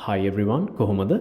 Hi everyone, කොහොමද?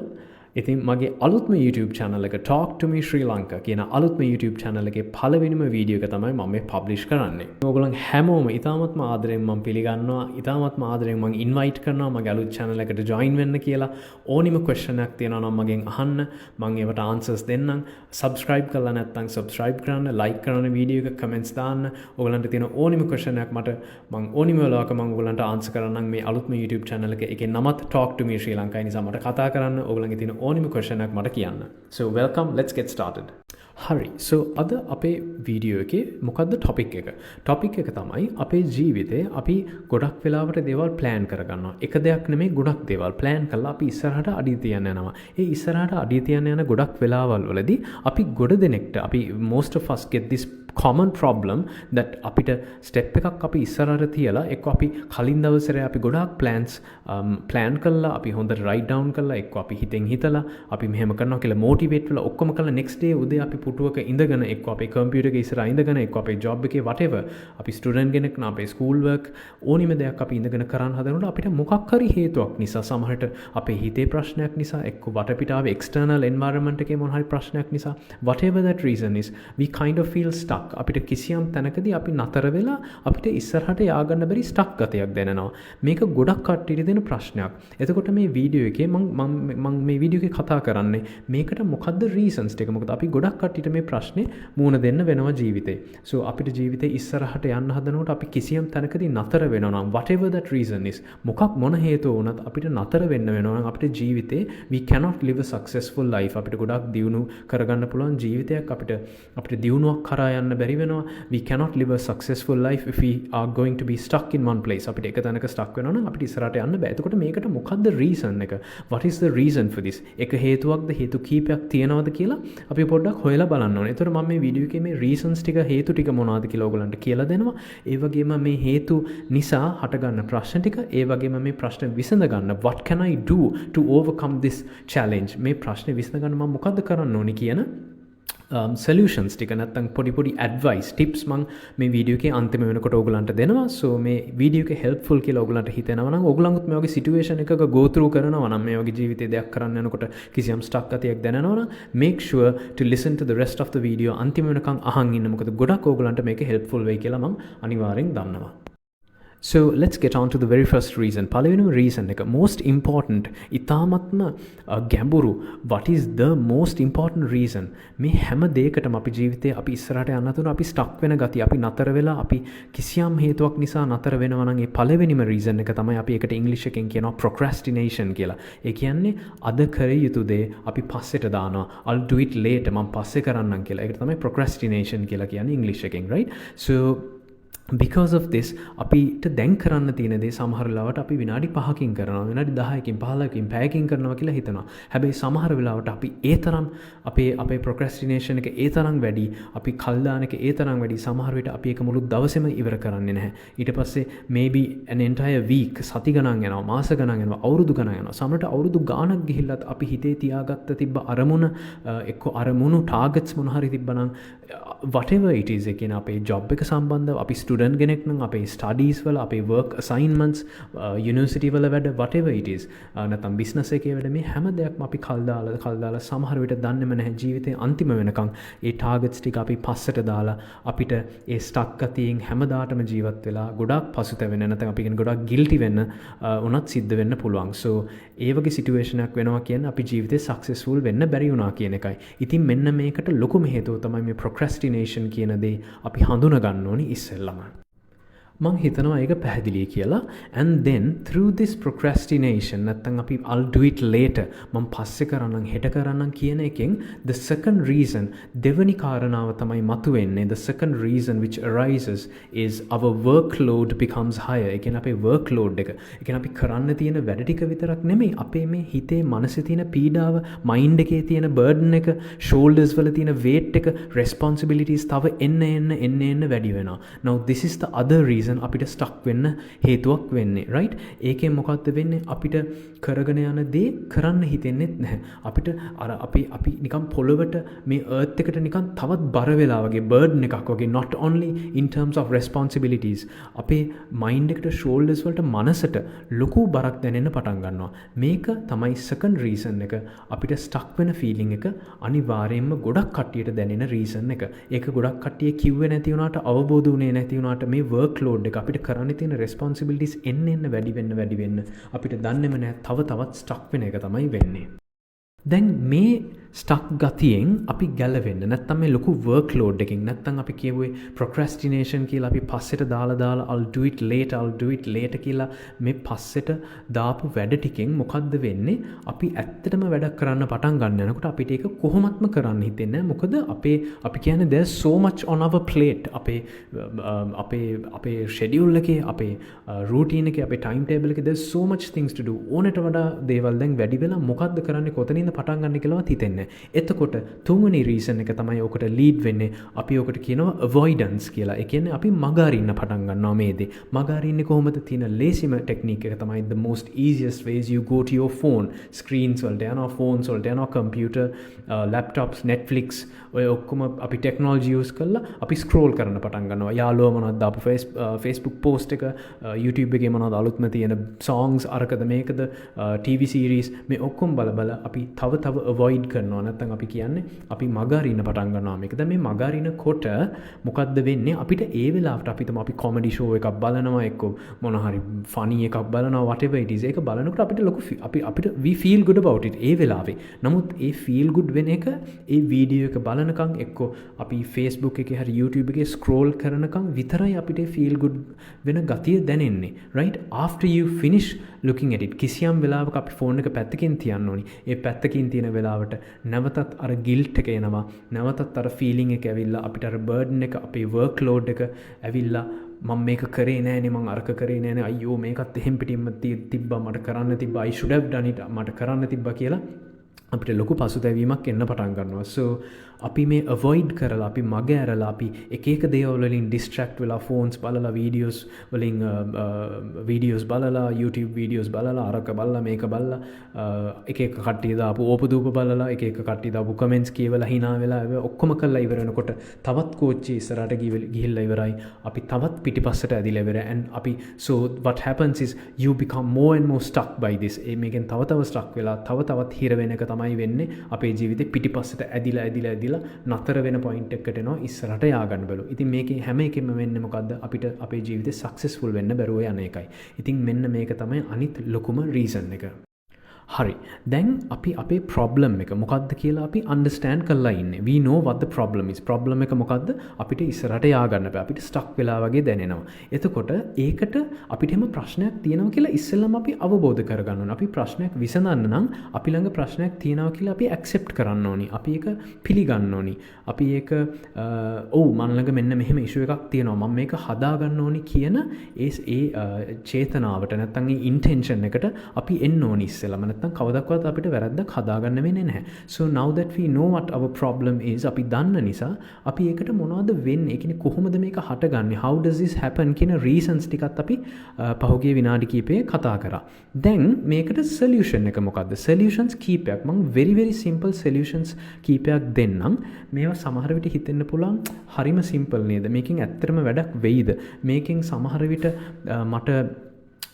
ඉතින් මගේ අලුත්ම YouTube channel එක Talk to Me Sri Lanka කියන අලුත්ම YouTube channel එකේ පළවෙනිම වීඩියෝ එක තමයි මම මේ publish කරන්නේ. ඕගොල්ලන් හැමෝම ඉතාමත්ම ආදරෙන් මම පිළිගන්නවා. ඉතාමත්ම ආදරෙන් මම invite කරනවා මගේ අලුත් channel එකට join වෙන්න කියලා. ඕනිම question එකක් තියෙනවා නම් මගෙන් අහන්න. මම ඒවට answers දෙන්නම්. subscribe කරලා නැත්නම් subscribe කරන්න, like කරන්න වීඩියෝ එක comments දාන්න. ඕගොල්ලන්ට තියෙන ඕනිම question එකක් මට මම ඕනිම වෙලාවක මම ඕගොල්ලන්ට answer කරන්නම් මේ අලුත්ම YouTube channel එකේ. ඒකේ නමත් Talk to Me Sri Lanka. ඒ නිසා මට කතා කරන්න ඕගොල්ලන්ගේ තියෙන ඕනිම question එකක් මට කියන්න. So welcome, let's get started. හරි. So අද අපේ වීඩියෝ එකේ මොකද්ද topic එක? Topic එක තමයි අපේ ජීවිතේ අපි ගොඩක් වෙලාවට දේවල් plan කරගන්නවා. එක දෙයක් නෙමෙයි ගොඩක් දේවල් plan කරලා අපි ඉස්සරහට අඩිය තියන්න යනවා. ඒ ඉස්සරහට අඩිය තියන්න යන ගොඩක් වෙලාවල් වලදී අපි ගොඩ දෙනෙක්ට අපි most of us get this common problem that අපිට step එකක් අපි ඉස්සරහට තියලා එක්ක අපි කලින් දවසේ අපි ගොඩාක් plan කරලා අපි හොඳට write down කරලා එක්ක අපි හිතෙන් හිතලා අපි මෙහෙම කරනවා කියලා motivate වෙලා ඔක්කොම කරලා next day උදේ අපි පුටුවක ඉඳගෙන එක්ක අපේ computer එකේ ඉස්සරහා ඉඳගෙන එක්ක අපේ job එකේ whatever අපි student කෙනෙක් නම් අපේ school work ඕනිම දෙයක් අපි ඉඳගෙන කරන්න හදනකොට අපිට මොකක් හරි හේතුවක් නිසා සමහරට අපේ හිතේ ප්‍රශ්නයක් නිසා එක්ක වටපිටාවේ external environment එකේ මොන හරි ප්‍රශ්නයක් නිසා whatever that reason is we kind of feel stuck අපිට කිසියම් තැනකදී අපි නතර වෙලා අපිට ඉස්සරහට ය아가න්න බැරි ස්ටක් ගතියක් දැනෙනවා. මේක ගොඩක් කට්ටියට දෙන ප්‍රශ්නයක්. එතකොට මේ වීඩියෝ එකේ මම මේ වීඩියෝ එකේ කතා කරන්නේ මේකට මොකද්ද රීසන්ස් ටික. මොකද අපි ගොඩක් කට්ටියට මේ ප්‍රශ්නේ මූණ දෙන්න වෙනවා ජීවිතේ. So අපිට ජීවිතේ ඉස්සරහට යන්න හදනකොට අපි කිසියම් තැනකදී නතර වෙනවා නම් whatever that reason is මොන හේතුව වුණත් අපිට නතර වෙන්න වෙනවා නම් අපිට ජීවිතේ we cannot live a successful life. අපිට ගොඩක් දියුණු කරගන්න පුළුවන් ජීවිතයක් අපිට දියුණුවක් කරා යන්න බැරි වෙනවා. We cannot live a successful life if we are going to be stuck in one place. අපිට එක තැනක stuck වෙනවා නම් අපිට ඉස්සරහට යන්න බෑ. එතකොට මේකට මොකද්ද reason එක? What is the reason for this? එක හේතුවක්ද හේතු කීපයක් තියෙනවද කියලා අපි පොඩ්ඩක් හොයලා බලන්න ඕනේ. එතකොට මම මේ වීඩියෝ එකේ මේ reasons ටික හේතු ටික මොනවද කියලා ඔයගලන්ට කියලා දෙනවා. ඒ වගේම මේ හේතු නිසා හටගන්න ප්‍රශ්න ටික, ඒ වගේම මේ ප්‍රශ්න විසඳ ගන්න what can I do to overcome this challenge? මේ ප්‍රශ්නේ විසඳ ගන්න මම මොකද්ද කරන්න ඕනේ කියන solutions ටික නැත්නම් පොඩි advice tips මම මේ වීඩියෝ එකේ අන්තිම වෙනකොට ඕගලන්ට දෙනවා. So මේ වීඩියෝ එක helpful කියලා ඕගලන්ට හිතෙනවා නම් ඕගලන්ගුත් මේ වගේ situation එකක go through කරනවා නම් මේ වගේ ජීවිතේ දෙයක් කරන්න යනකොට කිසියම් stuck ගතියක් දැනෙනවා නම් make sure to listen to the rest of the video අන්තිම වෙනකන් අහන් ඉන්න. මොකද ගොඩක් ඕගලන්ට මේක helpful වෙයි කියලා මම අනිවාර්යෙන් දන්නවා. So let's get on to the very first reason. පළවෙනිම reason එක most important ඉතාමත්ම ගැඹුරු what is the most important reason මේ හැම දෙයකටම අපි ජීවිතේ අපි ඉස්සරහට යන්න තුන අපි stuck වෙන ගතිය අපි නතර වෙලා අපි කිසියම් හේතුවක් නිසා නතර වෙනවා නම් ඒ පළවෙනිම reason එක තමයි අපි ඒකට English එකෙන් කියනවා procrastination කියලා. ඒ කියන්නේ අද කර යුතු දේ අපි පස්සෙට දානවා. I'll do it later මම පස්සේ කරන්නම් කියලා. ඒකට තමයි procrastination කියලා කියන්නේ English එකෙන්, right? So because of this අපිට දැන් කරන්න තියෙන දේ සමහර වෙලාවට අපි විනාඩි 5කින් කරනවා, විනාඩි 10කින් 15කින් පැයකින් කරනවා කියලා හිතනවා. හැබැයි සමහර වෙලාවට අපි ඒ තරම් අපේ procrastination එක ඒ තරම් වැඩි, අපි කල් දාන එක ඒ තරම් වැඩි, සමහර විට අපි ඒක මුළු දවසේම ඉවර කරන්නේ නැහැ. ඊට පස්සේ maybe an entire week සති ගණන් යනවා, මාස ගණන් යනවා, අවුරුදු ගණන් යනවා. සමහරට අවුරුදු ගාණක් ගිහිල්ලත් අපි හිතේ තියාගත්ත තිබ්බ අරමුණු targets මොන හරි තිබ්බනම් whatever it is ඒ කියන්නේ අපේ job එක සම්බන්ධව අපි ස්ටුඩන්ට් කෙනෙක් නම් අපේ ස්ටඩීස් වල අපේ work assignments යුනිවර්සිටි වල වැඩ whatever it is නැත්නම් බිස්නස් එකේ වැඩ මේ හැම දෙයක්ම අපි කල් දාලා සමහර විට දන්නේම නැහැ ජීවිතේ අන්තිම වෙනකන් ඒ ටාගට්ස් ටික අපි පස්සට දාලා අපිට ඒ ස්ටක් ගතියෙන් හැමදාටම ජීවත් වෙලා ගොඩක් පසුතැවෙන්න නැත්නම් අපි කියන ගොඩක් ගිල්ටි වෙන්න උනත් සිද්ධ වෙන්න පුළුවන්. So ඒ වගේ සිටුේෂන් එකක් වෙනවා කියන්නේ අපි ජීවිතේ සක්සස්ෆුල් වෙන්න බැරි වුණා කියන එකයි. ඉතින් මෙන්න මේකට ලොකුම හේතුව තමයි මේ procrastination කියන දේ අපි හඳුනා ගන්න ඕනි ඉස්සෙල්ලම. මං හිතනවා ඒක පැහැදිලි කියලා. And then through this procrastination නැත්නම් අපි I'll do it later මම පස්සේ කරන්නම් හෙට කරන්නම් කියන එකෙන් the second reason දෙවනි කාරණාව තමයි මතුවෙන්නේ. The second reason which arises is our workload becomes higher. ඒ කියන්නේ අපේ workload එක. ඒ කියන්නේ අපි කරන්න තියෙන වැඩ ටික විතරක් නෙමෙයි අපේ මේ හිතේ මනසේ තියෙන පීඩාව, mind එකේ තියෙන burden එක, shoulders වල තියෙන weight එක, responsibilities තව එන්න වැඩි වෙනවා. Now this is the other reason reason අපිට stuck වෙන්න හේතුවක් වෙන්නේ right ඒකෙන් මොකක්ද වෙන්නේ අපිට කරගෙන යන දේ කරන්න හිතෙන්නෙත් නැහැ අපිට අර අපි නිකන් පොළොවට මේ earth එකට නිකන් තවත් බර වෙලා වගේ burden එකක් වගේ not only in terms of responsibilities අපේ mind එකට shoulders වලට මනසට ලොකු බරක් දැනෙන්න පටන් ගන්නවා මේක තමයි second reason එක අපිට stuck වෙන feeling එක අනිවාර්යයෙන්ම ගොඩක් කට්ටියට දැනෙන reason එක ඒක ගොඩක් කට්ටිය කිව්වේ නැති වුණාට අවබෝධ වුණේ නැති වුණාට මේ workload එක අපිට කරන්න තියෙන responsibilities එන්න වැඩි වෙන්න අපිට දන්නේම නැහැ තවත් stuck වෙන එක තමයි වෙන්නේ දැන් මේ stuck ගතියෙන් අපි ගැලවෙන්න නැත්තම් මේ ලොකු workload එකකින් නැත්තම් අපි කියුවේ procrastination කියලා අපි පස්සෙට දාලා I'll do it later කියලා මේ පස්සෙට දාපු වැඩ ටිකෙන් මොකද්ද වෙන්නේ අපි ඇත්තටම වැඩක් කරන්න පටන් ගන්න යනකොට අපිට ඒක කොහොමත්ම කරන්න හිතෙන්නේ නැහැ මොකද අපි කියන්නේ there's so much on our plate අපේ schedule එකේ අපේ routine එකේ අපේ timetable එකේ there's so much things to do ඕනට වඩා දේවල් දැන් වැඩි වෙලා මොකද්ද කරන්නේ කොතනින්ද පටන් ගන්න කියලාවත් හිතෙන්නේ එතකොට තුන්වෙනි රීසන් එක තමයි ඔකට ලීඩ් වෙන්නේ අපි ඔකට කියනවා avoidance කියලා. ඒ කියන්නේ අපි මග අරින්න පටන් ගන්නවා මේ දේ. මග අරින්නේ කොහොමද? තියෙන ලේසිම ටෙක්නික් එක තමයි the most easiest ways you go to your phone. screens වලට යනවා, phones වලට යනවා, computer, laptops, Netflix ඔය ඔක්කොම අපි technology use කරලා අපි scroll කරන්න පටන් ගන්නවා. යාළුවා මොනවද දාපු Facebook post එක, YouTube එකේ මොනවද අලුත්ම තියෙන songs අරකද මේකද, TV series මේ ඔක්කොම බල අපි තව avoid කරනවා. නැත්නම් අපි කියන්නේ අපි මග අරින්න පටන් ගන්නවා මේක. දැන් මේ මග අරිනකොට මොකද්ද වෙන්නේ? අපිට ඒ වෙලාවට අපි comedy show එකක් බලනවා එක්ක මොන හරි funny එකක් බලනවා whatever it is. ඒක බලනකොට අපිට ලොකු අපිට we feel good about it ඒ වෙලාවේ. නමුත් ඒ feel good වෙන එක ඒ වීඩියෝ එක බලනකම් එක්ක අපි Facebook එකේ හරි YouTube එකේ scroll කරනකම් විතරයි අපිට feel good වෙන ගතිය දැනෙන්නේ. right after you finish looking at it කිසියම් වෙලාවක අපි ෆෝන් එක පැත්තකින් තියන්න ඕනි. ඒ පැත්තකින් තියෙන වෙලාවට නැවතත් අර ගිල්ට් එක එනවා නැවතත් අර ෆීලිං එක ඇවිල්ලා අපිට අර බර්ඩන් එක අපේ වර්ක්ලෝඩ් එක ඇවිල්ලා මම මේක කරේ නෑනේ මම අරක කරේ නෑනේ අයියෝ මේකත් එහෙම් පිටින්ම තිබ්බා මට කරන්න තිබ්බා I should have done it මට කරන්න තිබ්බා කියලා අපිට ලොකු පසුතැවීමක් එන්න පටන් ගන්නවා so අපි මේ avoid කරලා අපි මග ඇරලා අපි එක දේවල් වලින් distract වෙලා phones බලලා videos වලින් videos බලලා YouTube videos බලලා අරක බලලා මේක බලලා එක කට්ටිය දාපු ඕපදූප බලලා එක කට්ටිය දාපු comments කියවලා hina වෙලා ඔක්කොම කරලා ඉවර වෙනකොට තවත් කෝච්චි ඉස්සරහට ගිහිල්ලා ඉවරයි අපි තවත් පිටිපස්සට ඇදිලා ඉවරයි and අපි so what happens is you become more and more stuck by this මේකෙන් තව stuck වෙලා තවත් හිර වෙන එක තමයි වෙන්නේ අපේ ජීවිතේ පිටිපස්සට ඇදිලා නතර වෙන පොයින්ට් එකකට එනවා ඉස්සරහට ය아가න්න බැලු. ඉතින් මේකේ හැම එකෙම වෙන්නේ මොකද්ද? අපිට අපේ ජීවිතේ සක්සස්ෆුල් වෙන්න බැරුව යන එකයි. ඉතින් මෙන්න මේක තමයි අනිත් ලොකුම රීසන් එක. හරි. දැන් අපි අපේ problem එක මොකද්ද කියලා අපි understand කරලා ඉන්නේ. We know what the problem is. problem එක මොකද්ද? අපිට ඉස්සරහට ය아가න්න බෑ. අපිට stuck වෙලා වගේ දැනෙනවා. එතකොට ඒකට අපිට හැම ප්‍රශ්නයක් තියෙනවා කියලා ඉස්සෙල්ලාම අපි අවබෝධ කරගන්න ඕනේ. අපි ප්‍රශ්නයක් විසඳන්න නම් අපි ළඟ ප්‍රශ්නයක් තියෙනවා කියලා අපි accept කරන්න ඕනේ. අපි ඒක පිළිගන්න ඕනේ. අපි ඒක ඔව් මන් ළඟ මෙන්න මෙහෙම issue එකක් තියෙනවා. මම මේක හදා ගන්න ඕනේ කියන ඒ චේතනාවට නැත්නම් ඒ intention එකට අපි එන්න ඕනේ ඉස්සෙල්ලාම. නැත්නම් කවදාවත් අපිට වැරද්දක් හදාගන්න වෙන්නේ නැහැ. So now that we know what our problem is අපි දන්න නිසා අපි ඒකට මොනවද වෙන්නේ? ඒ කියන්නේ කොහොමද මේක හටගන්නේ? How does this happen කියන reasons ටිකත් අපි පහුගිය විනාඩි කිහිපේ කතා කරා. දැන් මේකට solution එක මොකද්ද? solutions කීපයක් මම very simple solutions කීපයක් දෙන්නම්. මේවා සමහර විට හිතෙන්න පුළුවන් හරිම simple නේද? මේකෙන් ඇත්තටම වැඩක් වෙයිද? මේකෙන් සමහර විට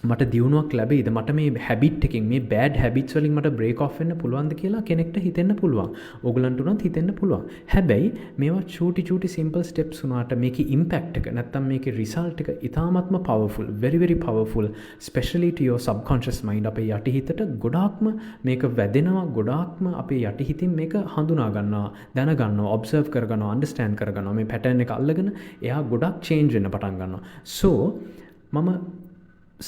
මට දියුණුවක් ලැබෙයිද මට මේ හැබිට් එකෙන් මේ බෑඩ් හැබිට්ස් වලින් මට බ්‍රේක් ඔෆ් වෙන්න පුළුවන්ද කියලා කෙනෙක්ට හිතෙන්න පුළුවන්. ඕගලන්ට උනත් හිතෙන්න පුළුවන්. හැබැයි මේවා චූටි සිම්පල් ස්ටෙප්ස් උනාට මේකේ ඉම්පැක්ට් එක නැත්තම් මේකේ රිසල්ට් එක ඉතාමත්ම powerful very powerful especially to your subconscious mind අපේ යටිහිතට ගොඩාක්ම මේක වැදෙනවා ගොඩාක්ම අපේ යටිහිතින් මේක හඳුනා ගන්නවා දැනගන්නවා observe කරගන්නවා understand කරගන්නවා මේ pattern එක අල්ලගෙන එයා ගොඩක් change වෙන්න පටන් ගන්නවා. so මම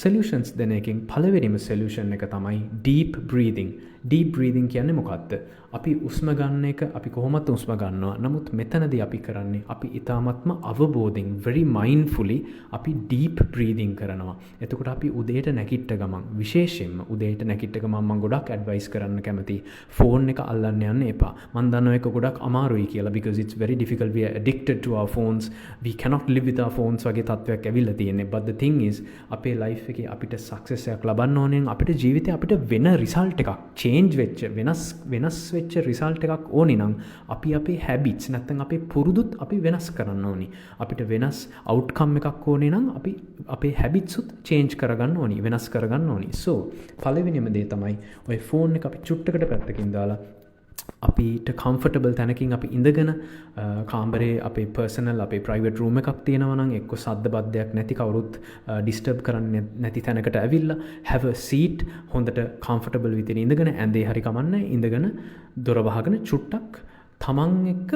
solutions දෙන එකෙන් පළවෙනිම solution එක තමයි deep breathing. ඩීප් බ්‍රීතිං කියන්නේ මොකක්ද? අපි උස්ම ගන්න එක අපි කොහොමත් උස්ම ගන්නවා. නමුත් මෙතනදී අපි කරන්නේ අපි ඊ타මත්ම අවබෝධයෙන් very mindfully අපි ඩීප් බ්‍රීතිං කරනවා. එතකොට අපි උදේට නැගිට ගමන් විශේෂයෙන්ම උදේට නැගිට ගමන් මම ගොඩක් ඇඩ්වයිස් කරන්න කැමතියි. ෆෝන් එක අල්ලන්න යන්න එපා. මම දන්නවා ඒක ගොඩක් අමාරුයි කියලා because it's very difficult, we are addicted to our phones, we cannot live with our phones වගේ තත්ත්වයක් ඇවිල්ලා තියෙන්නේ. But the thing is අපේ life එකේ අපිට success එකක් ලබන්න ඕනේ නම් අපිට ජීවිතේ අපිට වෙන result එකක් change වෙච්ච වෙනස් වෙච්ච result එකක් ඕනි නම් අපි අපේ habits නැත්නම් අපේ පුරුදුත් අපි වෙනස් කරන්න ඕනි. අපිට වෙනස් outcome එකක් ඕනේ නම් අපි අපේ habits උත් change කරගන්න ඕනි, වෙනස් කරගන්න ඕනි. So පළවෙනිම දේ තමයි ඔය phone එක අපි චුට්ටකට පැත්තකින් දාලා අපිට කම්ෆර්ටබල් තැනකින් අපි ඉඳගෙන කාමරේ අපේ පර්සනල් අපේ ප්‍රයිවට් රූම් එකක් තියෙනවා නම් එක්ක සද්ද බද්දයක් නැති කවුරුත් ඩිස්ටර්බ් කරන්නේ නැති තැනකට ඇවිල්ලා have a seat හොඳට කම්ෆර්ටබල් විදිහට ඉඳගෙන ඇඳේ හරි කමන්නේ ඉඳගෙන දොර වහගෙන චුට්ටක් තමන් එක්ක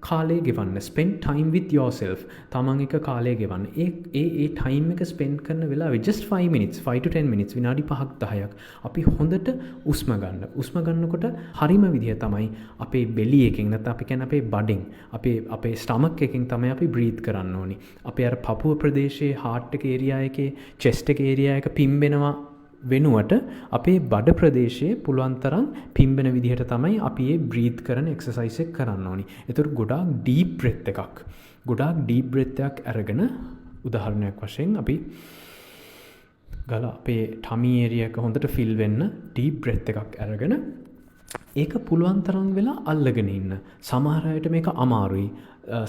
කාලය ගෙවන්න. spend time with yourself. තමන් එක කාලය ගෙවන්න. ඒ time එක spend කරන වෙලාවේ just 5 minutes 5 to 10 minutes විනාඩි 5ක් 10ක් අපි හොඳට උස්ම ගන්න. උස්ම ගන්නකොට හරිම විදිය තමයි අපේ belly එකෙන් නැත්නම් අපි කියන්නේ අපේ බඩෙන් අපේ stomach එකෙන් තමයි අපි breathe කරන්න ඕනි. අපේ අර පපුව ප්‍රදේශයේ heart එක area එකේ chest එක area එක පිම්බෙනවා වෙනුවට අපේ බඩ ප්‍රදේශයේ පුළුවන් තරම් පිම්බෙන විදිහට තමයි අපි මේ බ්‍රීත් කරන එක්සර්සයිස් එක කරන්න ඕනි. ඒතර ගොඩාක් ඩීප් බ්‍රෙත් එකක්. ගොඩාක් ඩීප් බ්‍රෙත් එකක් අරගෙන උදාහරණයක් වශයෙන් අපි ගල අපේ ටමි ඒරියා එක හොඳට ෆිල් වෙන්න ඩීප් බ්‍රෙත් එකක් අරගෙන ඒක පුළුවන් තරම් වෙලා අල්ලගෙන ඉන්න. සමහර අයට මේක අමාරුයි.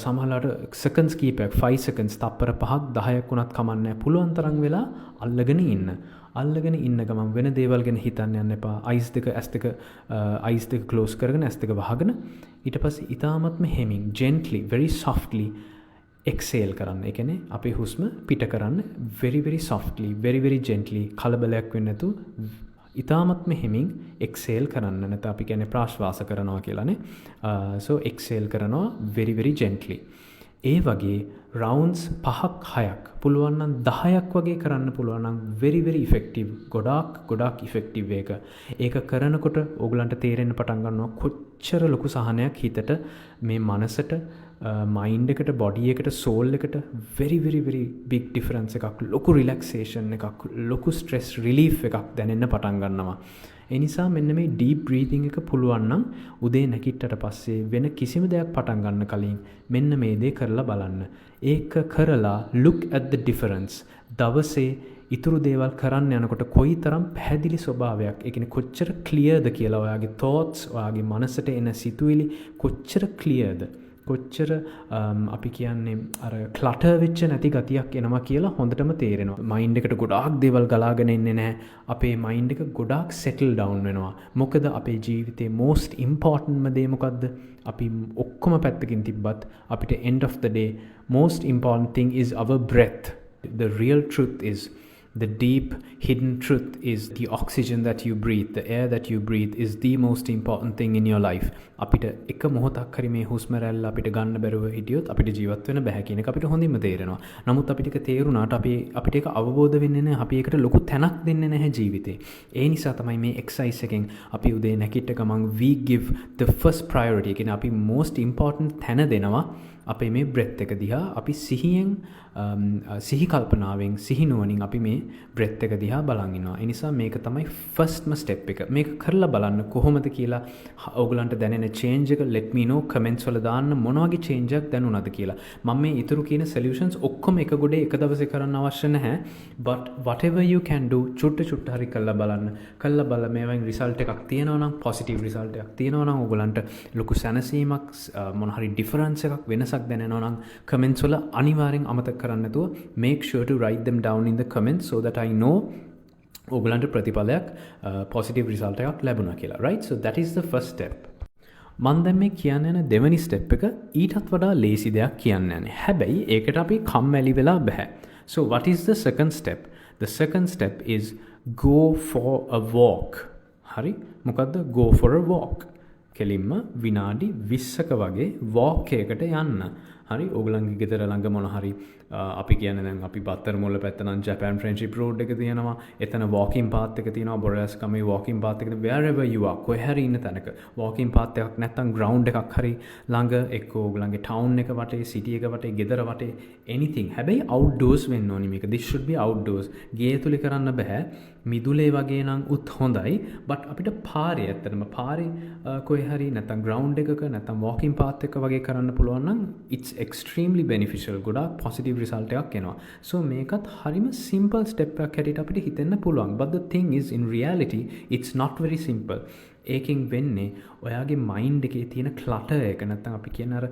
සමහරවිට සෙකන්ඩ්ස් කීපයක් 5 seconds තප්පර 5ක් 10ක් වුණත් කමන්නේ නැහැ. පුළුවන් තරම් වෙලා අල්ලගෙන ඉන්න. අල්ලගෙන ඉන්න ගමන් වෙන දේවල් ගැන හිතන්න යන්න එපා. අයිස් දෙක ක්ලෝස් කරගෙන ඇස් දෙක වහගෙන ඊට පස්සේ ඊ타මත්ම හෙමින් gently very softly exhale කරන්න. ඒ කියන්නේ අපේ හුස්ම පිට කරන්න very very softly very very gently කලබලයක් වෙන්නේ නැතුව ඊ타මත්ම හෙමින් exhale කරන්න. නැත්නම් අපි කියන්නේ ප්‍රාශ්වාස කරනවා කියලානේ. so exhale කරනවා very very gently. ඒ වගේ rounds 5ක් 6ක් පුළුවන් නම් 10ක් වගේ කරන්න පුළුවන් නම් very very effective. ගොඩාක් effective එක. ඒක කරනකොට ඕගලන්ට තේරෙන්න පටන් ගන්නවා කොච්චර ලොකු සහනයක් හිතට මේ මනසට mind එකට body එකට soul එකට very very very big difference එකක්, ලොකු relaxation එකක්, ලොකු stress relief එකක් දැනෙන්න පටන් ගන්නවා. ඒ නිසා මෙන්න මේ deep breathing එක පුළුවන් නම් උදේ නැගිට්ටට පස්සේ වෙන කිසිම දෙයක් පටන් ගන්න කලින් මෙන්න මේ දේ කරලා බලන්න. ඒක කරලා look at the difference. දවසේ ඉතුරු දේවල් කරන්න යනකොට කොයිතරම් පැහැදිලි ස්වභාවයක්, ඒ කියන්නේ කොච්චර clearද කියලා ඔයාගේ thoughts, ඔයාගේ මනසට එන සිතුවිලි කොච්චර clearද, කොච්චර අපි කියන්නේ අර ක්ලටර් වෙච්ච නැති ගතියක් එනවා කියලා හොඳටම තේරෙනවා. මයින්ඩ් එකට ගොඩාක් දේවල් ගලාගෙන එන්නේ නැහැ. අපේ මයින්ඩ් එක ගොඩාක් සෙටල් ඩවුන් වෙනවා. මොකද අපේ ජීවිතේ most importantම දේ මොකද්ද? අපි ඔක්කොම පැත්තකින් තිබ්බත් අපිට end of the day most important thing is our breath. The real truth is, the deep hidden truth is the oxygen that you breathe, the air that you breathe is the most important thing in your life. අපිට එක මොහොතක් හරි මේ හුස්ම රැල්ල අපිට ගන්න බැරුව හිටියොත් අපිට ජීවත් වෙන්න බෑ කියන එක අපිට හොඳින්ම තේරෙනවා. නමුත් අපිට ඒක තේරුණාට අපිට ඒක අවබෝධ වෙන්නේ නැහැ. අපි ඒකට ලොකු තැනක් දෙන්නේ නැහැ ජීවිතේ. ඒ නිසා තමයි මේ එක්සර්සයිස් එකෙන් අපි උදේ නැගිට ගමන් we give the first priority. ඒ කියන්නේ අපි most important තැන දෙනවා අපේ මේ බ්‍රෙත් එක දිහා. අපි සිහියෙන් සිහි කල්පනාවෙන් සිහිනුවණින් අපි මේ බ්‍රෙත් එක දිහා බලන් ඉනවා. ඒ නිසා මේක තමයි ෆස්ට්ම ස්ටෙප් එක. මේක කරලා බලන්න කොහොමද කියලා ඕගලන්ට දැනෙන චේන්ජ් එක let me know comments වල දාන්න මොන වගේ චේන්ජ් එකක් දැනුණාද කියලා. මම මේ ඊතුරු කියන solutions ඔක්කොම එක ගොඩේ එක දවසේ කරන්න අවශ්‍ය නැහැ. but whatever you can do චුට්ට හරි කරලා බලන්න. කරලා බලලා මේවෙන් result එකක් තියෙනවා නම් positive result එකක් තියෙනවා නම් ඕගලන්ට ලොකු සැනසීමක් මොන හරි difference එකක් වෙනසක් දැනෙනවා නම් comments වල අනිවාර්යෙන් අමතක කරන්න නැතුව make sure to write them down in the comments so that I know ඕගලන්ට ප්‍රතිඵලයක් positive result එකක් ලැබුණා කියලා. right? so that is the first step. මම දැන් මේ කියන්න යන දෙවෙනි ස්ටෙප් එක ඊටත් වඩා ලේසි දෙයක් කියන්න යන්නේ. හැබැයි ඒකට අපි කම්මැලි වෙලා බෑ. so what is the second step? the second step is go for a walk. හරි? මොකද්ද go for a walk? කෙලින්ම විනාඩි 20ක වගේ walk එකකට යන්න. හරි ඕගලන්ගේ ගෙදර ළඟ මොන හරි අපි කියන්නේ දැන් අපි බත්තර මුල්ල පැත්ත නම් ජපාන් ෆ්‍රෙන්ඩ්ෂිප් රෝඩ් එක තියෙනවා. එතන walking path එක තියෙනවා. බොරලස් කමේ walking path එක wherever you are කොහේ හරි ඉන්න තැනක walking path එකක් නැත්නම් ground එකක් හරි ළඟ එක්ක ඕගලන්ගේ town එක වටේ city එක වටේ ගෙදර වටේ anything. හැබැයි outdoors වෙන්න ඕනි මේක. This should be outdoors. ගේ ඇතුලේ කරන්න බෑ. මිදුලේ වගේ නම් උත් හොඳයි. but අපිට පාරේ ඇත්තටම පාරේ කොහේ හරි නැත්නම් ground එකක නැත්නම් walking path එක වගේ කරන්න පුළුවන් නම් it's extremely beneficial. ගොඩාක් positive result එකක් එනවා. so මේකත් හරිම simple step එකක් හැටියට අපිට හිතෙන්න පුළුවන්. but the thing is in reality it's not very simple. ඒකෙන් වෙන්නේ ඔයාගේ මයින්ඩ් එකේ තියෙන clutter එක නැත්නම් අපි කියන අර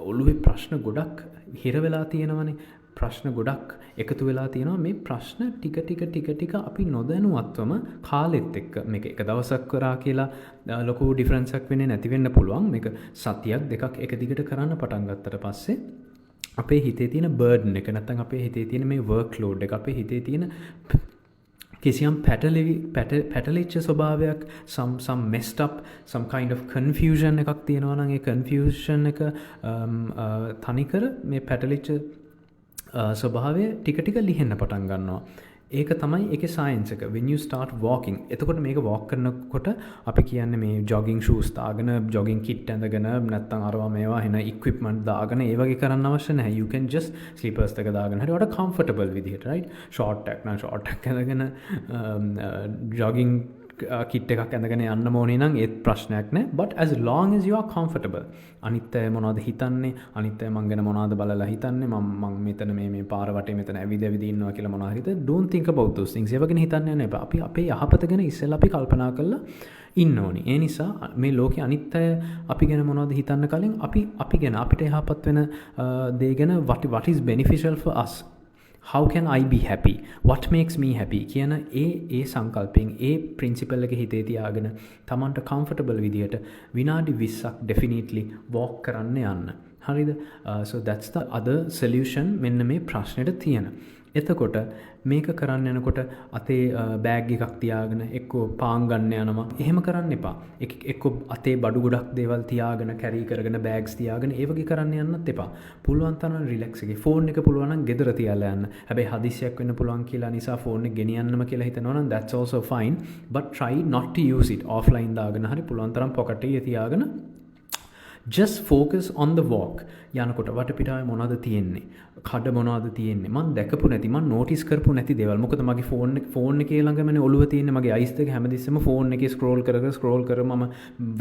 ඔළුවේ ප්‍රශ්න ගොඩක් හිර වෙලා තියෙනවනේ. ප්‍රශ්න ගොඩක් එකතු වෙලා තියෙනවා. මේ ප්‍රශ්න ටික අපි නොදැනුවත්වම කාලෙත් එක්ක මේක එක දවසක් කරා කියලා ලොකු ඩිෆරන්ස් එකක් වෙන්නේ නැති වෙන්න පුළුවන්. මේක සතියක් දෙකක් එක දිගට කරන්න පටන් ගත්තට පස්සේ අපේ හිතේ තියෙන බර්ඩන් එක නැත්නම් අපේ හිතේ තියෙන මේ වර්ක් ලෝඩ් එක අපේ හිතේ තියෙන කිසියම් පැටලිච්ච ස්වභාවයක් some messed up some kind of confusion එකක් තියෙනවා නම් ඒ confusion එක තනිකර මේ පැටලිච්ච ස්වභාවය ටික ලිහෙන්න පටන් ගන්නවා. ඒක තමයි ඒකේ සයන්ස් එක. when you start walking එතකොට මේක walk කරනකොට අපි කියන්නේ මේ jogging shoes දාගෙන jogging kit ඇඳගෙන නැත්නම් අරවා මේවා එන equipment දාගෙන ඒ වගේ කරන්න අවශ්‍ය නැහැ. you can just slippers එක දාගෙන හරි ඔයාලට comfortable විදිහට right short tag නම් short tag ඇඳගෙන jogging කිට් එකක් ඇඳගෙන යන්න ඕනේ නම් ඒත් ප්‍රශ්නයක් නැහැ. but as long as you are comfortable අනිත් අය මොනවද හිතන්නේ අනිත් අය මං ගැන මොනවද බලලා හිතන්නේ මං මෙතන මේ පාර වටේ මෙතන ඇවිද ඉන්නවා කියලා මොනවා හරිද don't think about those things. ඒව ගැන හිතන්න යන්න එපා. අපි අපේ යහපත ගැන ඉස්සෙල්ලා අපි කල්පනා කරලා ඉන්න ඕනි. ඒ නිසා මේ ලෝකේ අනිත් අය අපි ගැන මොනවද හිතන්න කලින් අපි ගැන අපිට යහපත් වෙන දේ ගැන what is beneficial for us. How can I be happy? What makes me happy? කියන ඒ සංකල්පයෙන් ඒ principle එක හිතේ තියාගෙන තමන්ට comfortable විදියට විනාඩි 20ක් definitely walk කරන්න යන්න. හරිද? So that's the other solution මෙන්න මේ ප්‍රශ්නෙට තියෙන. එතකොට මේක කරන්න යනකොට අතේ බෑග් එකක් තියාගෙන එක්කෝ පාන් ගන්න යනවා. එහෙම කරන්න එපා. එක්කෝ අතේ බඩු ගොඩක් දේවල් තියාගෙන කැරි කරගෙන බෑග්ස් තියාගෙන ඒ වගේ කරන්න යන්නත් එපා. පුළුවන් තරම් රිලැක්ස් එකේ ෆෝන් එක පුළුවන් නම් ගෙදර තියාලා යන්න. හැබැයි හදිස්සියක් වෙන්න පුළුවන් කියලා නිසා ෆෝන් එක ගෙනියන්නම කියලා හිතනවා නම් that's also fine. But try not to use it offline දාගෙන හරි පුළුවන් තරම් pocket එකේ තියාගෙන just focus on the walk. යනකොට වටපිටාවේ මොනවද තියෙන්නේ? කඩ මොනවද තියෙන්නේ? මම දැකපු නැති මම නෝටිස් කරපු නැති දේවල්. මොකද මගේ ෆෝන් එකේ ළඟමනේ ඔළුව තියෙන්නේ. මගේ අයිස් දෙක හැමදෙස්සෙම ෆෝන් එකේ ස්ක්‍රෝල් කර මම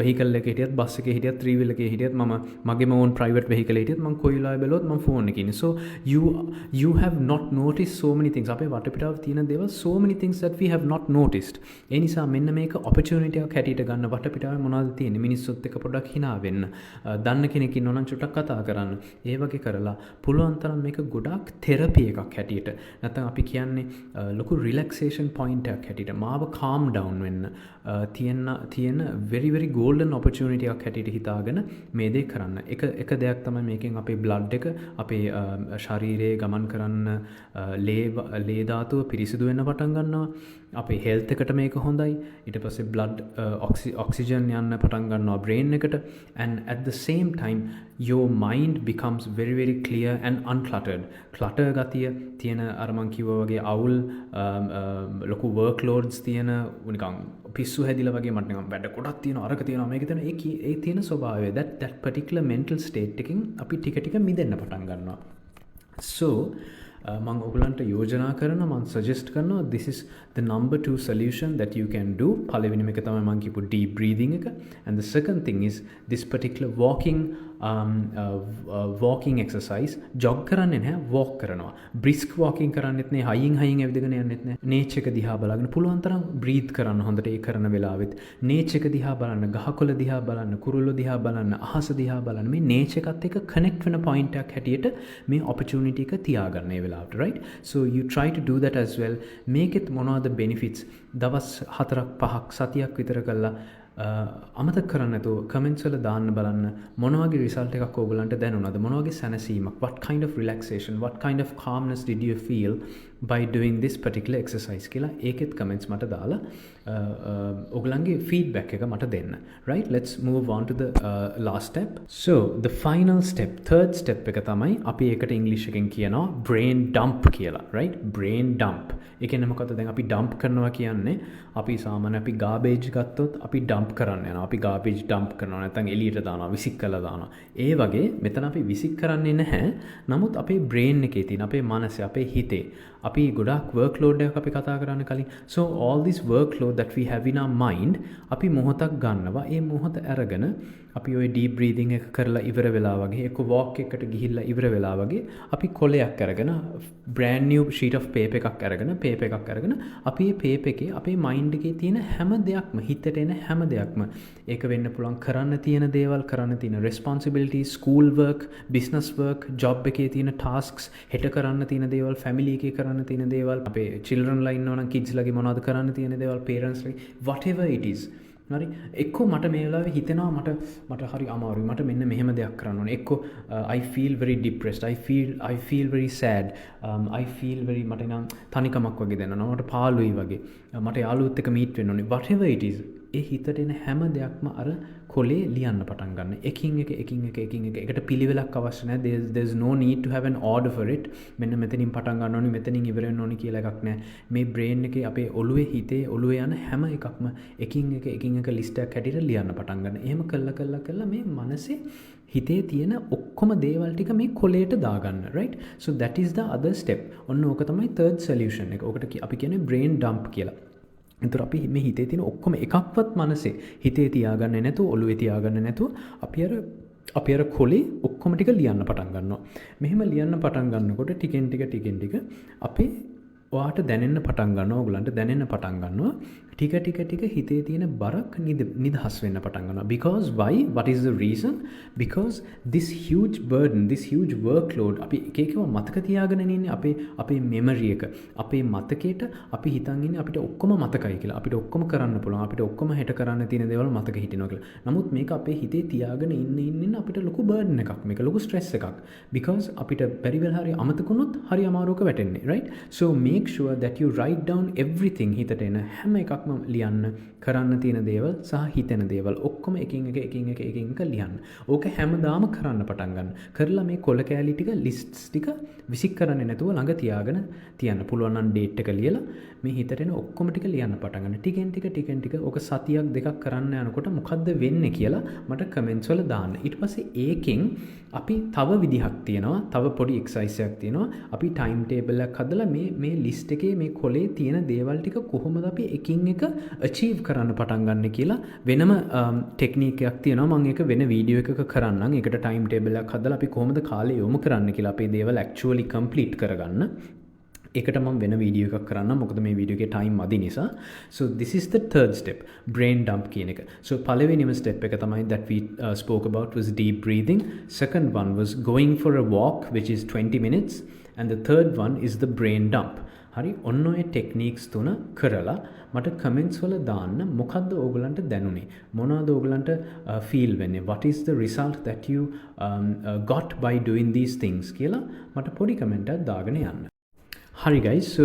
වෙහිකල් එකේ හිටියත් බස් එකේ හිටියත් ත්‍රී වීල් එකේ හිටියත් මම මගේම ඕන් ප්‍රයිවට් වෙහිකල් එකේ හිටියත් මම කොයිලාවේ බැලුවොත් මම ෆෝන් එකේ ඉන්නේ. So you have not noticed so many things. අපේ වටපිටාවේ තියෙන දේවල් so many things that we have not noticed. ඒ නිසා මෙන්න මේක opportunity එකක් හැටියට ගන්න. වටපිටාවේ මොනවද තියෙන්නේ? මිනිස්සුත් එක්ක පොඩ්ඩක් hina වෙන්න. දන්න කෙනෙක් ඉන්නවා නම් චුට්ටක් කතා කරන්න. ඒ වගේ කරලා පුළුවන් තරම් මේක ගොඩක් තෙරපි එකක් හැටියට නැත්නම් අපි කියන්නේ ලොකු රිලැක්සේෂන් පොයින්ට් එකක් හැටියට මාව calm down වෙන්න තියෙන very golden opportunity එකක් හැටියට හිතාගෙන මේ දේ කරන්න. එක දෙයක් තමයි මේකෙන් අපේ blood එක අපේ ශරීරයේ ගමන් කරන්න ලේ ධාතුව පිරිසිදු වෙන්න පටන් ගන්නවා. අපේ health එකට මේක හොඳයි. ඊට පස්සේ blood oxygen යන්න පටන් ගන්නවා brain එකට and at the same time your mind becomes very clear and uncluttered. clutter ගතිය තියෙන අර මං කිව්වා වගේ අවුල් ලොකු workloads තියෙන නිකන් පිස්සු හැදිලා වගේ මට නිකන් වැඩ කොටක් තියෙනවා අරක තියෙනවා මේක තියෙනවා ඒ තියෙන ස්වභාවය that particular mental state එකකින් අපි ටික මිදෙන්න පටන් ගන්නවා. so මම ඔයගලන්ට යෝජනා කරනවා මම suggest කරනවා this is the number 2 solution that you can do. පළවෙනිම එක තමයි මම කියපු deep breathing එක and the second thing is this particular walking exercise. jog කරන්නේ නැහැ walk කරනවා. brisk walking කරන්නෙත් නෑ හයියෙන් ඇවිදගෙන යන්නෙත් නෑ. nature එක දිහා බලගෙන පුළුවන් තරම් breathe කරන්න හොඳට ඒ කරන වෙලාවෙත් nature එක දිහා බලන්න ගහකොළ දිහා බලන්න කුරුල්ලෝ දිහා බලන්න අහස දිහා බලන්න මේ nature එකත් එක්ක connect වෙන point එකක් හැටියට මේ opportunity එක තියාගන්න ඒ වෙලාවට right. so you try to do that as well. මේකෙත් මොනවද benefits දවස් 4-5ක් සතියක් විතර කළා අමතක කරන්න නැතුව කමෙන්ට්ස් වල දාන්න බලන්න මොන වගේ රිසල්ට් එකක් ඕගලන්ට දැනුණාද, මොන වගේ සැනසීමක්, what kind of relaxation, what kind of calmness did you feel by doing this particular exercise කියලා ඒකෙත් කමෙන්ට්ස් මට දාලා ඔගලන්ගේ ෆීඩ්බැක් එක මට දෙන්න. Right, let's move on to the last step. So the final step, third step එක තමයි අපි ඒකට ඉංග්‍රීසි එකෙන් කියනවා brain dump කියලා. Right, brain dump. ඒ කියන්නේ මොකද්ද? දැන් අපි dump කරනවා කියන්නේ අපි සාමාන්‍ය අපි garbage ගත්තොත් අපි dump කරන්න යනවා. අපි garbage dump කරනවා නැත්නම් එළියට දානවා, විසික් කරලා දානවා. ඒ වගේ මෙතන අපි විසික් කරන්නේ නැහැ. නමුත් අපේ brain එකේ තියෙන, අපේ මනසේ, අපේ හිතේ අපි ගොඩක් workload එකක් අපි කතා කරන්න කලින්. So all this workload that we have in our mind අපි මොහොතක් ගන්නවා. ඒ මොහොත අරගෙන අපි ওই deep breathing එක කරලා ඉවර වෙලා වගේ එක්ක walk එකකට ගිහිල්ලා ඉවර වෙලා වගේ අපි කොලයක් අරගෙන brand new sheet of paper එකක් අරගෙන අපි මේ paper එකේ අපේ mind එකේ තියෙන හැම දෙයක්ම, හිතට එන හැම දෙයක්ම, ඒක වෙන්න පුළුවන් කරන්න තියෙන දේවල්, කරන්න තියෙන responsibilities, school work, business work, job එකේ තියෙන tasks, හෙට කරන්න තියෙන දේවල්, family එකේ කරන්න තියෙන දේවල්, අපේ children ලා ඉන්නවා නම් kids ලගේ මොනවද කරන්න තියෙන දේවල්, parents ලගේ whatever it is. හරි, එක්කෝ මට මේ වෙලාවේ හිතෙනවා මට හරි අමාරුයි, මට මෙන්න මෙහෙම දෙයක් කරන්න ඕනේ. එක්කෝ I feel very depressed, I feel very sad, I feel very මට නම් තනිකමක් වගේ දැනෙනවා, මට පාළුයි වගේ, මට යාළුවොත් එක්ක meet වෙන්න ඕනේ, whatever it is. ඒ හිතට එන හැම දෙයක්ම අර කොලේ ලියන්න පටන් ගන්න. එකින් එක එකට පිළිවෙලක් අවශ්‍ය නැහැ. There's no need to have an order for it. මෙන්න මෙතනින් පටන් ගන්න ඕනේ, මෙතනින් ඉවර වෙන්න ඕනේ කියලා එකක් නැහැ. මේ brain එකේ අපේ ඔළුවේ, හිතේ, ඔළුවේ යන හැම එකක්ම එකින් එක list එකක් හැටියට ලියන්න පටන් ගන්න. එහෙම කළා මේ මනසේ හිතේ තියෙන ඔක්කොම දේවල් ටික මේ කොලේට දාගන්න. Right, so that is the other step. ඔන්න ඕක තමයි third solution එක. ඕකට අපි කියන්නේ brain dump කියලා. එතකොට අපි මේ හිතේ තියෙන ඔක්කොම එකක්වත් මනසේ හිතේ තියාගන්නේ නැතුව, ඔළුවේ තියාගන්නේ නැතුව අපි අර කොලේ ඔක්කොම ටික ලියන්න පටන් ගන්නවා. මෙහෙම ලියන්න පටන් ගන්නකොට ටිකෙන් ටික අපේ ඔයාට දැනෙන්න පටන් ගන්නවා, ඔයගලන්ට දැනෙන්න පටන් ගන්නවා ටික හිතේ තියෙන බරක් නිදහස් වෙන්න පටන් ගන්නවා. Because why? What is the reason? Because this huge burden, this huge workload අපි එකව මතක තියාගෙන ඉන්නේ අපේ memory එක, අපේ මතකයට අපි හිතන් ඉන්නේ අපිට ඔක්කොම මතකයි කියලා, අපිට ඔක්කොම කරන්න පුළුවන්, අපිට ඔක්කොම හෙට කරන්න තියෙන දේවල් මතක හිටිනවා කියලා. නමුත් මේක අපේ හිතේ තියාගෙන ඉන්න අපිට ලොකු burden එකක්, මේක ලොකු stress එකක්. Because අපිට බැරි වෙලා හරි අමතකුනොත් හරි අමාරුවක වැටෙන්නේ. Right, so make sure that you write down everything. හිතට එන හැම එකක්ම ලියන්න, කරන්න තියෙන දේවල් සහ හිතෙන දේවල් ඔක්කොම එකින් එක ලියන්න. ඕක හැමදාම කරන්න පටන් ගන්න. කරලා මේ කොල කෑලි ටික, ලිස්ට්ස් ටික විසික් කරන්නේ නැතුව ළඟ තියාගෙන තියන්න. පුළුවන් නම් ඩේට් එක ලියලා මේ හිතට එන ඔක්කොම ටික ලියන්න පටන් ගන්න. ටිකෙන් ටික ඕක සතියක් දෙකක් කරන්න යනකොට මොකද්ද වෙන්නේ කියලා මට කමෙන්ට්ස් වල දාන්න. ඊට පස්සේ ඒකෙන් අපි තව විදිහක් තියෙනවා, තව පොඩි එක්සර්සයිස් එකක් තියෙනවා. අපි ටයිම් ටේබල් එකක් හදලා මේ ලිස්ට් එකේ මේ කොලේ තියෙන දේවල් ටික කොහොමද අපි එකින් එක achieve කරන්න පටන් ගන්න කියලා වෙනම ටෙක්නික් එකක් තියෙනවා. මම ඒක වෙන වීඩියෝ එකක කරන්නම්. ඒකට ටයිම් ටේබල් එකක් හදලා අපි කොහොමද කාලය යොමු කරන්න කියලා අපේ දේවල් actually complete කරගන්න. ඒකට මම වෙන වීඩියෝ එකක් කරන්නම්. මොකද මේ වීඩියෝ එකේ time මදි නිසා. So this is the third step, brain dump කියන එක. So පළවෙනිම step එක තමයි that we spoke about was deep breathing. Second one was going for a walk which is 20 minutes, and the third one is the brain dump. හරි, ඔන්න ඔය techniques තුන කරලා මට කමෙන්ට්ස් වල දාන්න මොකද්ද ඕගලන්ට දැනුනේ, මොනවද ඕගලන්ට ෆීල් වෙන්නේ, what is the result that you got by doing these things කියලා මට පොඩි කමෙන්ට් එකක් දාගෙන යන්න. Hi guys, so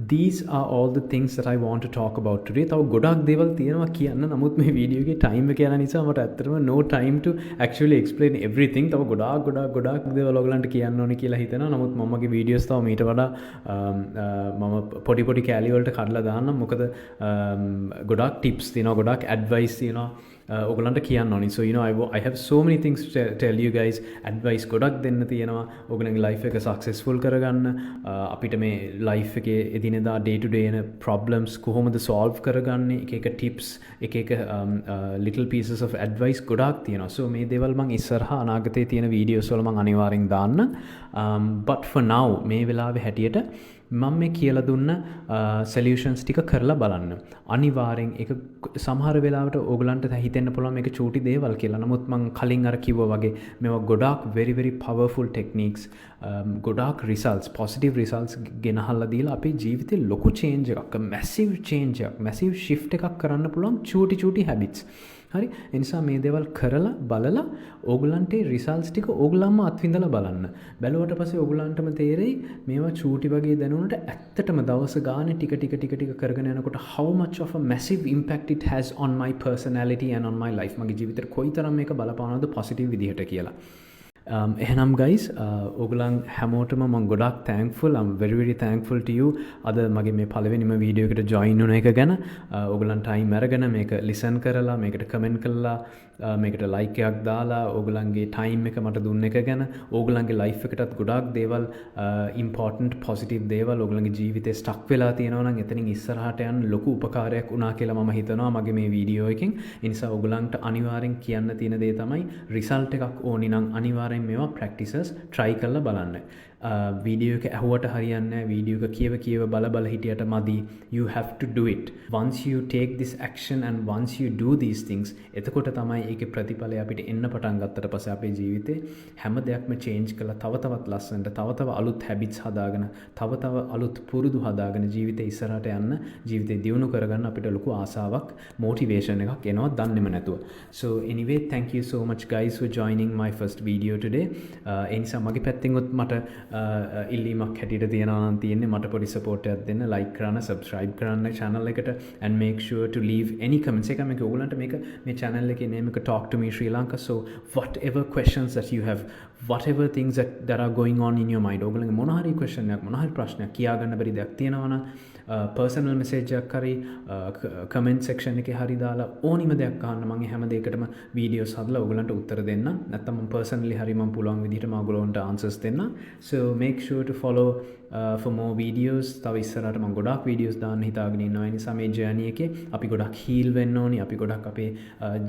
these are all the things that I want to talk about today. තව ගොඩක් දේවල් තියෙනවා කියන්න, නමුත් මේ වීඩියෝ එකේ time එක යන නිසා මට ඇත්තටම no time to actually explain everything. තව ගොඩක් දේවල් ඔයගලන්ට කියන්න ඕනේ කියලා හිතෙනවා. නමුත් මමගේ වීඩියෝස් තව මීට වඩා මම පොඩි කැලි වලට කඩලා දාන්නම්. මොකද ගොඩක් tips තියෙනවා, ගොඩක් advice තියෙනවා ඔයගලන්ට කියන්න ඕනේ. So I have so many things to tell you guys. advice ගොඩක් දෙන්න තියෙනවා ඔයගලගේ life එක successful කරගන්න. අපිට මේ life එකේ එදිනෙදා day to day එන problems කොහොමද solve කරගන්නේ, එක tips, එක little pieces of advice ගොඩක් තියෙනවා. So මේ දේවල් මම ඉස්සරහා අනාගතයේ තියෙන videos වල මම අනිවාර්යෙන් දාන්න. But for now මේ වෙලාවේ හැටියට මම මේ කියලා දුන්න සොලියුෂන්ස් ටික කරලා බලන්න. අනිවාර්යෙන් ඒක සමහර වෙලාවට ඕගලන්ට හිතෙන්න පුළුවන් මේක චූටි දේවල් කියලා. නමුත් මම කලින් අර කිව්වා වගේ මේවා ගොඩාක් very powerful techniques, ගොඩාක් results, positive results ගෙනහල්ලා දීලා අපේ ජීවිතේ ලොකු change එකක්, massive change එකක්, massive shift එකක් කරන්න පුළුවන් චූටි habits. හරි, ඒ නිසා මේ දේවල් කරලා බලලා ඕගලන්ට රිසල්ට්ස් ටික ඕගලන්ම අත්විඳලා බලන්න. බැලුවට පස්සේ ඕගලන්ටම තේරෙයි මේවා චූටි වගේ දැනුණට ඇත්තටම දවස ගානේ ටික කරගෙන යනකොට how much of a massive impact it has on my personality and on my life. මගේ ජීවිතේට කොයිතරම් මේක බලපානවද පොසිටිව් විදිහට කියලා. එහෙනම් guys, ඕගලන් හැමෝටම මම ගොඩාක් thankful. I'm very thankful to you. අද මගේ මේ පළවෙනිම වීඩියෝ එකට join වුණ එක ගැන ඕගලන් time අරගෙන මේක listen කරලා මේකට comment කරලා මේකට like එකක් දාලා ඕගලන්ගේ time එක මට දුන්න එක ගැන ඕගලන්ගේ life එකටත් ගොඩාක් දේවල් important positive දේවල් ඕගලන්ගේ ජීවිතේ stuck වෙලා තියෙනවා නම් එතනින් ඉස්සරහට යන්න ලොකු උපකාරයක් වුණා කියලා මම හිතනවා මගේ මේ වීඩියෝ එකෙන්. ඒ නිසා ඕගලන්ට අනිවාර්යෙන් කියන්න තියෙන දේ තමයි result එකක් ඕනි නම් අනිවාර්යෙන් මේවා practices try කරලා බලන්න. වීඩියෝ එක ඇහුවට හරියන්නේ නැහැ. වීඩියෝ එක කියව බල හිටියට මදි. You have to do it. Once you take this action and once you do these things, එතකොට තමයි ඒකේ ප්‍රතිඵලය අපිට එන්න පටන් ගත්තට පස්සේ අපේ ජීවිතේ හැම දෙයක්ම change කරලා තව ලස්සනට තව අලුත් habits හදාගෙන තව අලුත් පුරුදු හදාගෙන ජීවිතේ ඉස්සරහට යන්න, ජීවිතේ දියුණු කරගන්න අපිට ලොකු ආසාවක්, motivation එකක් එනවා දන්නේම නැතුව. So anyway, thank you so much guys for joining my first video today. ඒ නිසා මගේ පැත්තෙන් මට ඉල්ලීමක් හැටියට තියෙනවා නම් තියෙන්නේ මට පොඩි support එකක් දෙන්න, like කරන්න, subscribe කරන්න channel එකට and make sure to leave any comments. එක මේක ඔයගලන්ට මේ channel එකේ name එක Talk to Me Sri Lanka. So whatever questions that you have, whatever things that are going on in your mind, ඔයගලන්ගේ මොන හරි question එකක්, මොන හරි ප්‍රශ්නයක් කියාගන්න බැරි දෙයක් තියෙනවා නම් personal message එකක් හරි comment section එකේ හරි දාලා ඕනිම දෙයක් අහන්න. මම හැම දෙයකටම videos හදලා ඔයගලන්ට උත්තර දෙන්න. නැත්නම් මම personally හරි මම පුළුවන් විදිහට මම ඔයගලන්ට answers දෙන්න. So make sure to follow for more videos. තව ඉස්සරහට මම ගොඩාක් videos දාන්න හිතාගෙන ඉන්නවා. ඒ නිසා මේ journey එකේ අපි ගොඩක් heal වෙන්න ඕනි. අපි ගොඩක් අපේ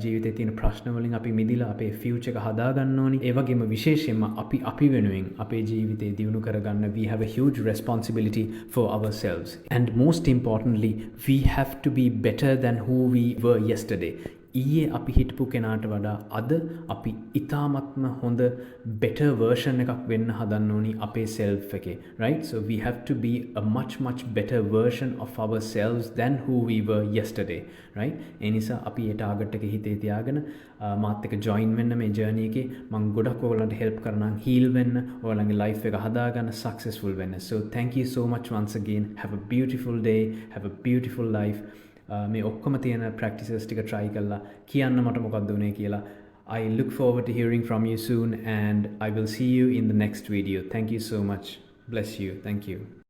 ජීවිතේ තියෙන ප්‍රශ්න වලින් අපි මිදිලා අපේ future එක හදා ගන්න ඕනි. ඒ වගේම විශේෂයෙන්ම අපි වෙනුවෙන් අපේ ජීවිතේ දියුණු කරගන්න we have a huge responsibility for ourselves. And most importantly, we have to be better than who we were yesterday. ඊයේ අපි හිටපු කෙනාට වඩා අද අපි ඉතාමත්ම හොඳ better version එකක් වෙන්න හදන්න ඕනි අපේ self එකේ, right? So we have to be a much better version of ourselves than who we were yesterday, right? ඒ නිසා අපි ඒ target එක හිතේ තියාගෙන මාත් එක්ක join වෙන්න මේ journey එකේ. මම ගොඩක් ඔයගලන්ට help කරනවා heal වෙන්න, ඔයගලන්ගේ life එක හදාගන්න, successful වෙන්න. So thank you so much once again. Have a beautiful day, have a beautiful life. මේ ඔක්කොම තියෙන practices ටික try කරලා කියන්න මට මොකක්ද උනේ කියලා. I look forward to hearing from you soon and I will see you in the next video. Thank you so much. Bless you. Thank you.